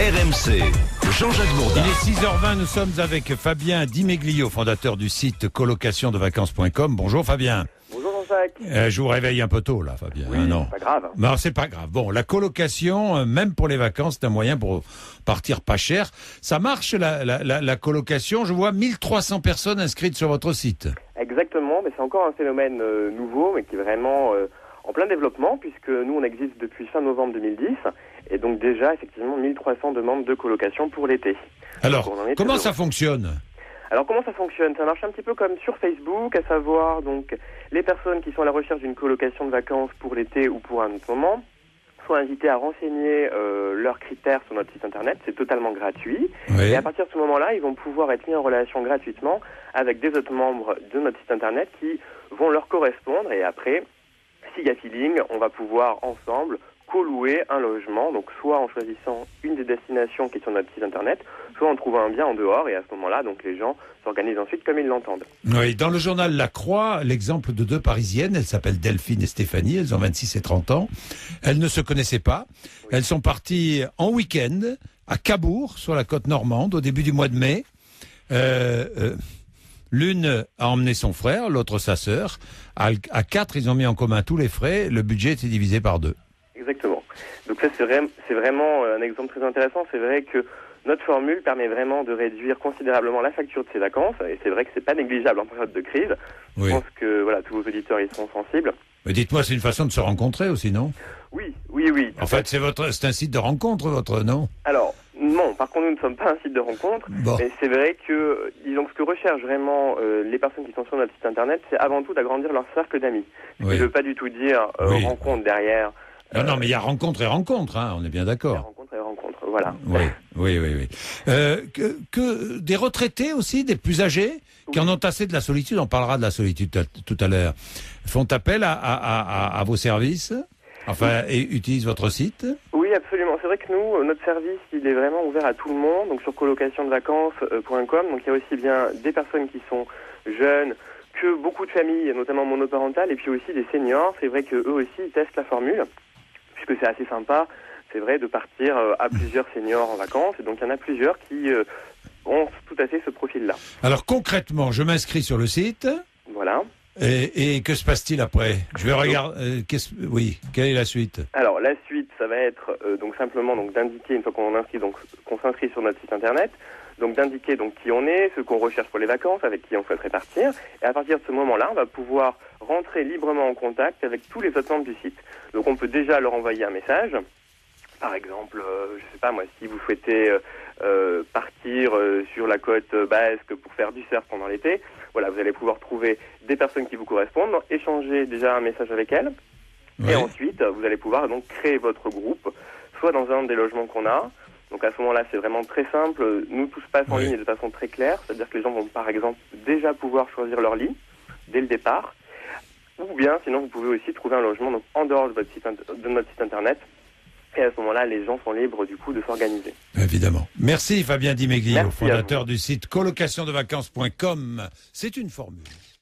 RMC, Jean-Jacques Bourdin. Il est 6h20, nous sommes avec Fabien Dimeglio, fondateur du site colocationdevacances.com. Bonjour Fabien. Bonjour Jean-Jacques. Je vous réveille un peu tôt là Fabien. Oui, non. c'est pas grave. Non, c'est pas grave. Bon, la colocation, même pour les vacances, c'est un moyen pour partir pas cher. Ça marche la colocation, je vois 1300 personnes inscrites sur votre site. Exactement, mais c'est encore un phénomène nouveau, mais qui est vraiment en plein développement, puisque nous on existe depuis fin novembre 2010, et donc déjà effectivement 1300 demandes de colocation pour l'été. Alors, comment ça fonctionne ? Alors comment ça fonctionne ? Ça marche un petit peu comme sur Facebook, à savoir donc les personnes qui sont à la recherche d'une colocation de vacances pour l'été ou pour un autre moment sont invitées à renseigner leurs critères sur notre site internet, c'est totalement gratuit. Oui. Et à partir de ce moment-là, ils vont pouvoir être mis en relation gratuitement avec des autres membres de notre site internet qui vont leur correspondre, et après, s'il y a feeling, on va pouvoir ensemble co-louer un logement, donc soit en choisissant une des destinations qui est sur notre site internet, soit en trouvant un bien en dehors, et à ce moment-là, donc les gens s'organisent ensuite comme ils l'entendent. Oui, dans le journal La Croix, l'exemple de deux Parisiennes, elles s'appellent Delphine et Stéphanie, elles ont 26 et 30 ans, elles ne se connaissaient pas, elles sont parties en week-end à Cabourg, sur la côte normande, au début du mois de mai. L'une a emmené son frère, l'autre sa sœur. À 4, ils ont mis en commun tous les frais, le budget était divisé par 2. Exactement. Donc ça, c'est vraiment un exemple très intéressant. C'est vrai que notre formule permet vraiment de réduire considérablement la facture de ces vacances, et c'est vrai que c'est pas négligeable en période de crise. Oui. Je pense que voilà, tous vos auditeurs y seront sensibles. Mais dites-moi, c'est une façon de se rencontrer aussi, non ? Oui. En fait, c'est un site de rencontre, votre, non ? Alors, non, par contre, nous ne sommes pas un site de rencontre, Bon. mais c'est vrai que, disons, ce que recherchent vraiment les personnes qui sont sur notre site internet, c'est avant tout d'agrandir leur cercle d'amis. Ce Oui. qui ne veut pas du tout dire Oui. rencontre derrière. Non, mais il y a rencontre et rencontre, hein, on est bien d'accord. Rencontre et rencontre, voilà. Oui. Que des retraités aussi, des plus âgés, qui en ont assez de la solitude, on parlera de la solitude tout à l'heure, font appel à vos services, enfin, et utilisent votre site. Oui, absolument. C'est vrai que nous, notre service, il est vraiment ouvert à tout le monde, donc sur colocationdevacances.com. Donc il y a aussi bien des personnes qui sont jeunes, que beaucoup de familles, notamment monoparentales, et puis aussi des seniors. C'est vrai qu'eux aussi, ils testent la formule, puisque c'est assez sympa, c'est vrai, de partir à plusieurs seniors en vacances. Et donc il y en a plusieurs qui ont tout à fait ce profil-là. Alors concrètement, je m'inscris sur le site. Voilà. Et que se passe-t-il après ? Je vais regarder. Quelle est la suite ? Alors la suite, ça va être donc simplement donc d'indiquer, une fois qu'on s'inscrit sur notre site internet, donc d'indiquer donc qui on est, ce qu'on recherche pour les vacances, avec qui on souhaiterait partir, et à partir de ce moment-là, on va pouvoir rentrer librement en contact avec tous les autres membres du site. Donc on peut déjà leur envoyer un message. Par exemple, je sais pas moi, si vous souhaitez partir sur la côte basque pour faire du surf pendant l'été, voilà, vous allez pouvoir trouver des personnes qui vous correspondent, échanger déjà un message avec elles, Oui. et ensuite vous allez pouvoir donc créer votre groupe, soit dans un des logements qu'on a. Donc à ce moment-là, c'est vraiment très simple. Nous, tout se passe en Oui. ligne de façon très claire, c'est-à-dire que les gens vont par exemple déjà pouvoir choisir leur lit dès le départ, ou bien sinon vous pouvez aussi trouver un logement donc en dehors de notre site internet. Et à ce moment-là, les gens sont libres du coup de s'organiser. Évidemment. Merci Fabien Dimeglio, Merci à fondateur du site colocationdevacances.com. C'est une formule.